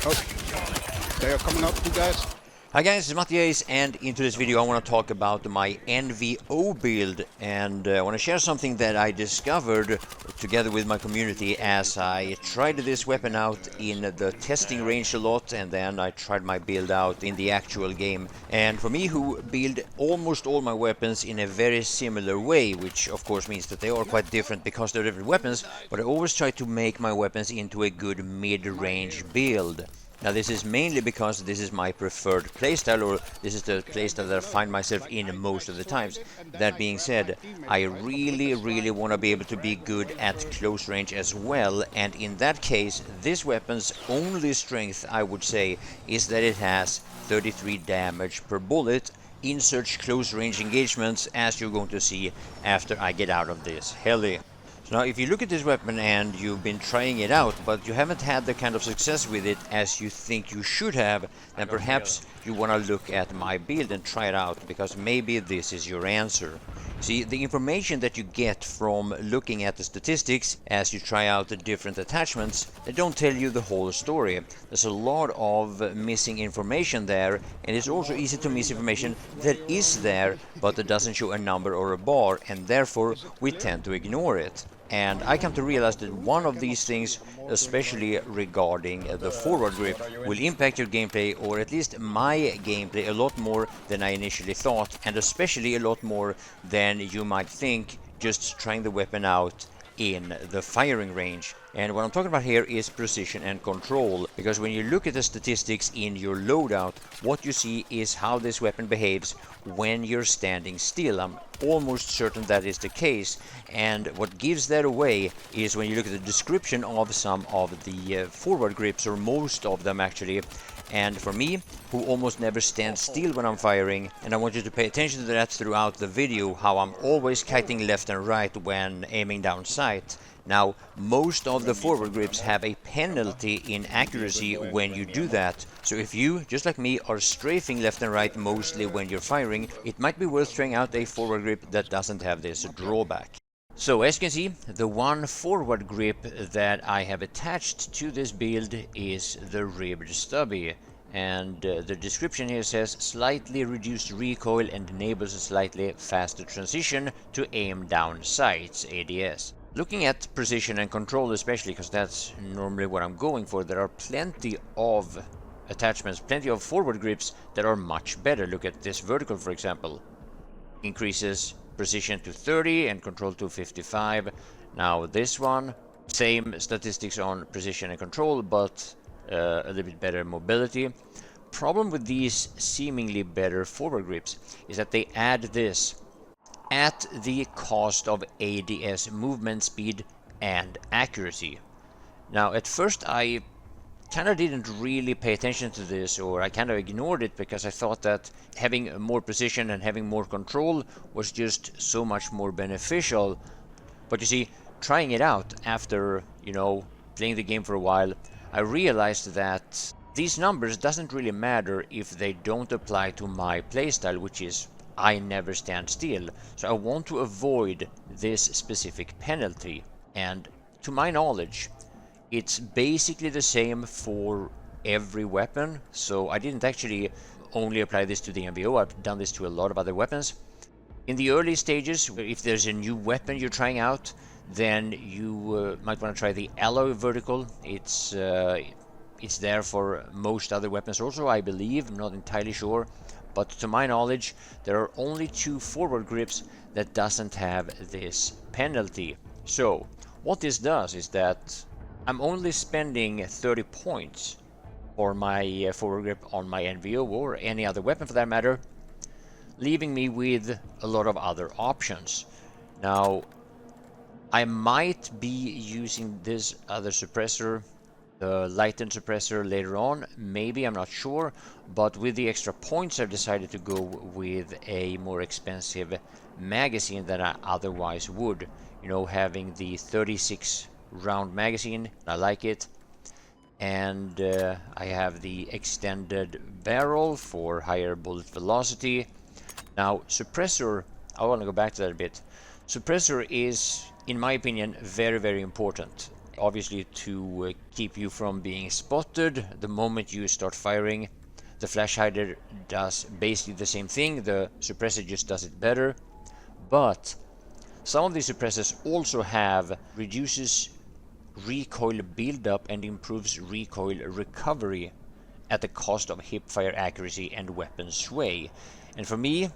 Oh, they are coming up, you guys. Hi guys, it's Mattias, and into this video I want to talk about my NVO build, and I want to share something that I discovered together with my community as I tried this weapon out in the testing range a lot, and then I tried my build out in the actual game. And for me, who build almost all my weapons in a very similar way, which of course means that they are quite different because they're different weapons, but I always try to make my weapons into a good mid-range build. Now this is mainly because this is my preferred playstyle, or this is the playstyle that I find myself in most of the times. That being said, I really want to be able to be good at close range as well, and in that case, this weapon's only strength, I would say, is that it has 33 damage per bullet in such close range engagements as you're going to see after I get out of this heli. So now if you look at this weapon and you've been trying it out, but you haven't had the kind of success with it as you think you should have, then perhaps you want to look at my build and try it out, because maybe this is your answer. See, the information that you get from looking at the statistics as you try out the different attachments, they don't tell you the whole story. There's a lot of missing information there, and it's also easy to miss information that is there, but that doesn't show a number or a bar, and therefore we tend to ignore it. And I come to realize that one of these things, especially regarding the forward grip, will impact your gameplay, or at least my gameplay, a lot more than I initially thought, and especially a lot more than you might think just trying the weapon out in the firing range. And what I'm talking about here is precision and control, because when you look at the statistics in your loadout, what you see is how this weapon behaves when you're standing still. I'm almost certain that is the case, and what gives that away is when you look at the description of some of the forward grips, or most of them actually. And for me, who almost never stand still when I'm firing, and I want you to pay attention to that throughout the video, how I'm always kiting left and right when aiming down sight. Now, most of the forward grips have a penalty in accuracy when you do that. So if you, just like me, are strafing left and right mostly when you're firing, it might be worth trying out a forward grip that doesn't have this drawback. So as you can see, the one forward grip that I have attached to this build is the ribbed stubby, and the description here says slightly reduced recoil and enables a slightly faster transition to aim down sights, ADS. Looking at precision and control especially, because that's normally what I'm going for, there are plenty of attachments, plenty of forward grips that are much better. Look at this vertical, for example. Increases precision to 30 and control to 55. Now this one, same statistics on precision and control, but a little bit better mobility. Problem with these seemingly better forward grips is that they add this at the cost of ADS movement speed and accuracy. Now at first I kind of didn't really pay attention to this, or I kind of ignored it, because I thought that having more precision and having more control was just so much more beneficial. But you see, trying it out after, playing the game for a while, I realized that these numbers doesn't really matter if they don't apply to my playstyle, which is I never stand still. So I want to avoid this specific penalty, and to my knowledge it's basically the same for every weapon. So I didn't actually only apply this to the NVO, I've done this to a lot of other weapons. In the early stages, if there's a new weapon you're trying out, then you might want to try the alloy vertical. It's there for most other weapons also, I believe, I'm not entirely sure. But to my knowledge, there are only 2 forward grips that doesn't have this penalty. So what this does is that I'm only spending 30 points for my forward grip on my NVO, or any other weapon for that matter, leaving me with a lot of other options. Now, I might be using this other suppressor, the lightened suppressor, later on, maybe, I'm not sure, but with the extra points I've decided to go with a more expensive magazine than I otherwise would. Having the 36 round magazine, I like it, and I have the extended barrel for higher bullet velocity. Now suppressor, I want to go back to that a bit. Suppressor is, in my opinion, very important, obviously to keep you from being spotted the moment you start firing. The flash hider does basically the same thing, the suppressor just does it better, but some of these suppressors also have reduces recoil buildup and improves recoil recovery at the cost of hipfire accuracy and weapon sway. And for me,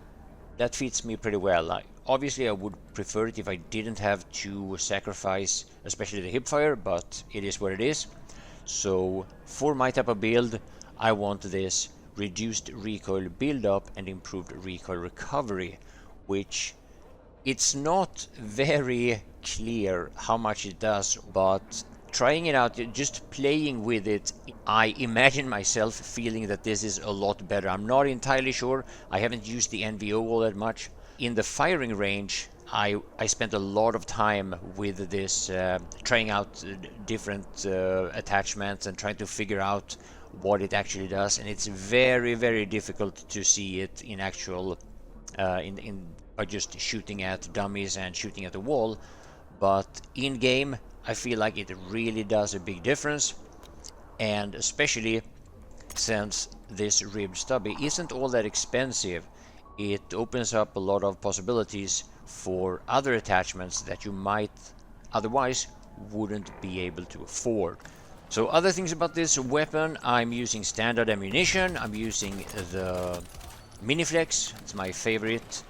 that fits me pretty well. Obviously I would prefer it if I didn't have to sacrifice especially the hipfire, but it is what it is. So for my type of build, I want this reduced recoil buildup and improved recoil recovery, which it's not very clear how much it does, but trying it out, just playing with it, I imagine myself feeling that this is a lot better. I'm not entirely sure. I haven't used the NVO all that much. In the firing range, I spent a lot of time with this, trying out different attachments and trying to figure out what it actually does, and it's very, very difficult to see it in actual, by just shooting at dummies and shooting at the wall. But in game, I feel like it really does a big difference, and especially since this ribbed stubby isn't all that expensive, it opens up a lot of possibilities for other attachments that you might otherwise wouldn't be able to afford. So other things about this weapon, I'm using standard ammunition, I'm using the mini flex, it's my favorite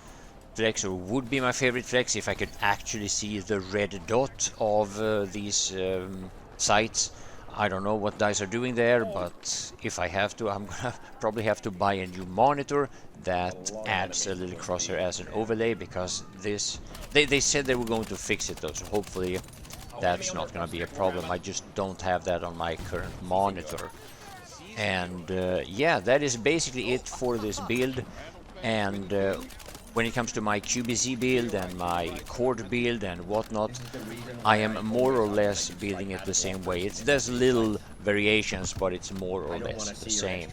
flex, or would be my favorite flex if I could actually see the red dot of these sights. I don't know what dice are doing there, but if I have to, I'm gonna probably have to buy a new monitor that adds a little crosshair as an overlay, because this, they said they were going to fix it though, so hopefully that's not gonna be a problem. I just don't have that on my current monitor. And yeah, that is basically it for this build. And when it comes to my QBZ build and my cord build and whatnot, I am more or less building it the same way. There's little variations, but it's more or less the same.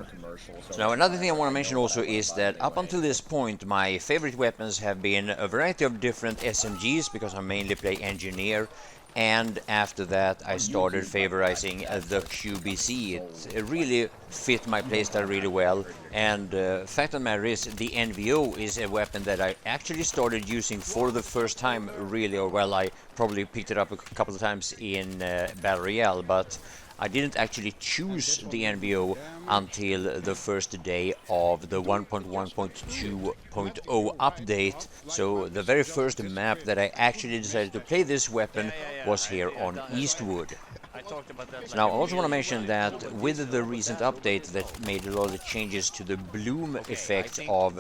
So now another thing I want to mention also is that up until this point, my favorite weapons have been a variety of different SMGs, because I mainly play engineer. And after that I started favorizing the QBZ. It really fit my playstyle really well, and fact of the matter is, the NVO is a weapon that I actually started using for the first time really, or well, I probably picked it up a couple of times in Battle Royale, but I didn't actually choose the NVO until the first day of the 1.1.2.0 update. So the very first map that I actually decided to play this weapon was here on Eastwood. So now I also want to mention that with the recent update that made a lot of changes to the bloom effect of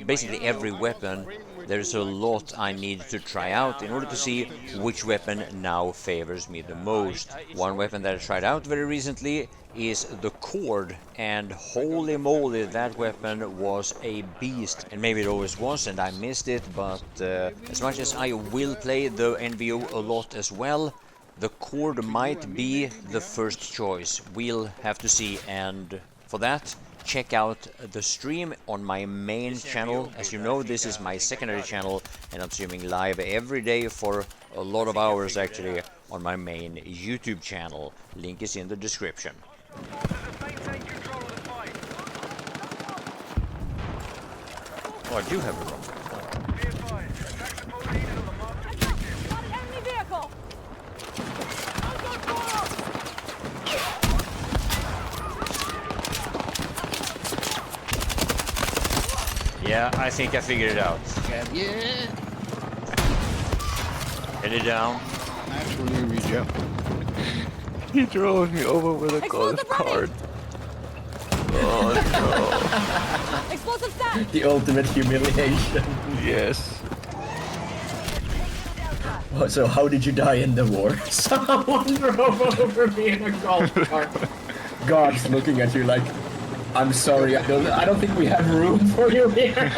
basically every weapon, there's a lot I need to try out in order to see which weapon now favors me the most. One weapon that I tried out very recently is the cord, and holy moly, that weapon was a beast. And maybe it always was and I missed it, but as much as I will play the NVO a lot as well, the cord might be the first choice. We'll have to see, and for that, check out the stream on my main channel. As you know, this is my secondary channel, and I'm streaming live every day for a lot of hours actually on my main YouTube channel. Link is in the description. Oh, I do have a rocket. Yeah, I think I figured it out. Yeah. Hit it down. Actually, reject. He drove me over with a golf cart. Oh no. Explosive stack! The ultimate humiliation. Yes. Oh, so how did you die in the war? Someone drove over me in a golf cart. God's looking at you like, I'm sorry, I don't think we have room for you here.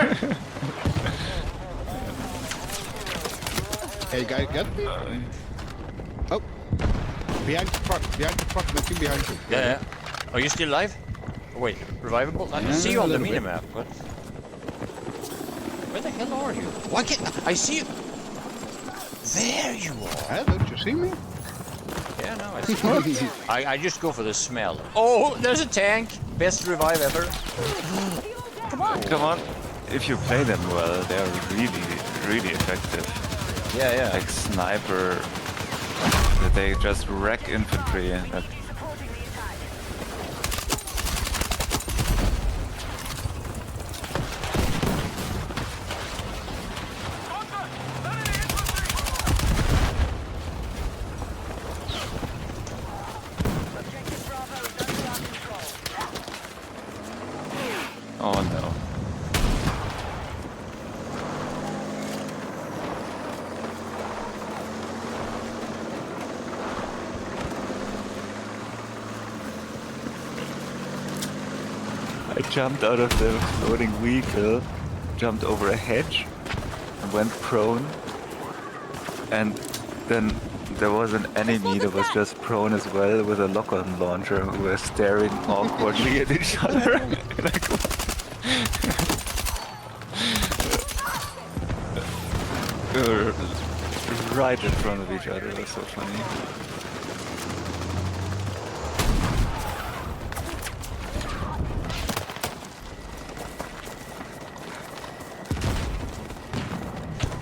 Hey guy, get me. Oh. Behind the truck, nothing behind you. Yeah. Are you still alive? Oh, wait, revivable? I Yeah, see you on the a little minimap. What? Where the hell are you? Why can't I see you? There you are. Hey, don't you see me? Yeah, I just go for the smell. Oh, there's a tank. Best revive ever. Come on. If you play them well, they're really, really effective. Yeah. Like sniper, they just wreck infantry. Oh no. I jumped out of the exploding vehicle, jumped over a hedge, and went prone. And then there was an enemy that was just prone as well with a lock-on launcher who were staring awkwardly at each other. Like, we were right in front of each other. It was so funny.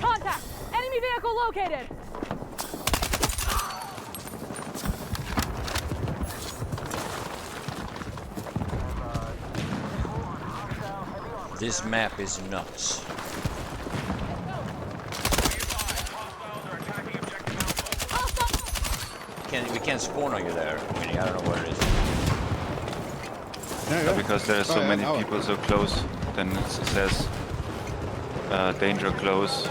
Contact! Enemy vehicle located! This map is nuts. We can't spawn on you there. I mean, I don't know where it is. Yeah, because there are so many people so close, then it says danger close.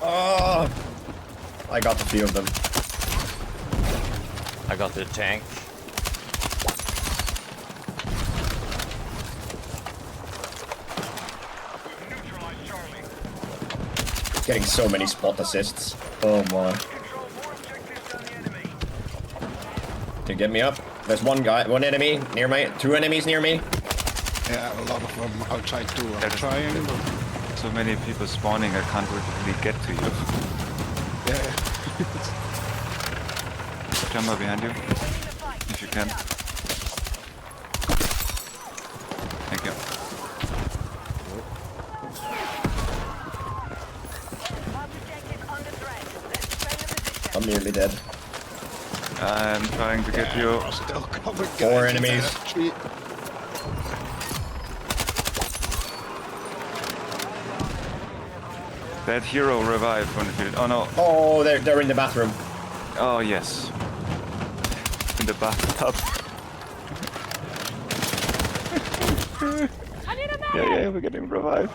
Oh, I got a few of them. I got the tank. Getting so many spot assists. Oh my. To get me up. There's one enemy near me, 2 enemies near me. Yeah, a lot of them outside too. I'm There's trying. so many people spawning, I can't really get to you. Yeah. Jumper behind you, if you can. Thank you. I'm nearly dead. I'm trying to get you. Still covered. 4 enemies. That hero revived from the field. Oh no. Oh, they're in the bathroom. Oh yes. In the bathtub. I need a man! Yeah, we're getting revived.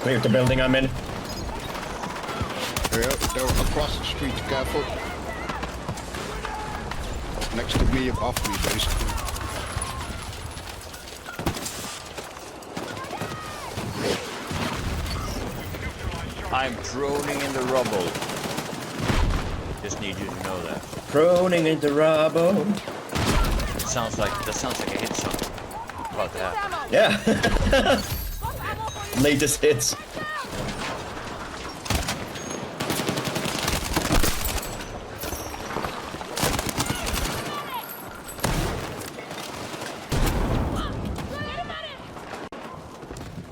Leave the building I'm in. Yeah, they're across the street. Careful. Next to me, above me, basically. I'm droning in the rubble. Just need you to know that. Proning into rubble. That sounds like a hit song. How about that? Yeah. Latest hits.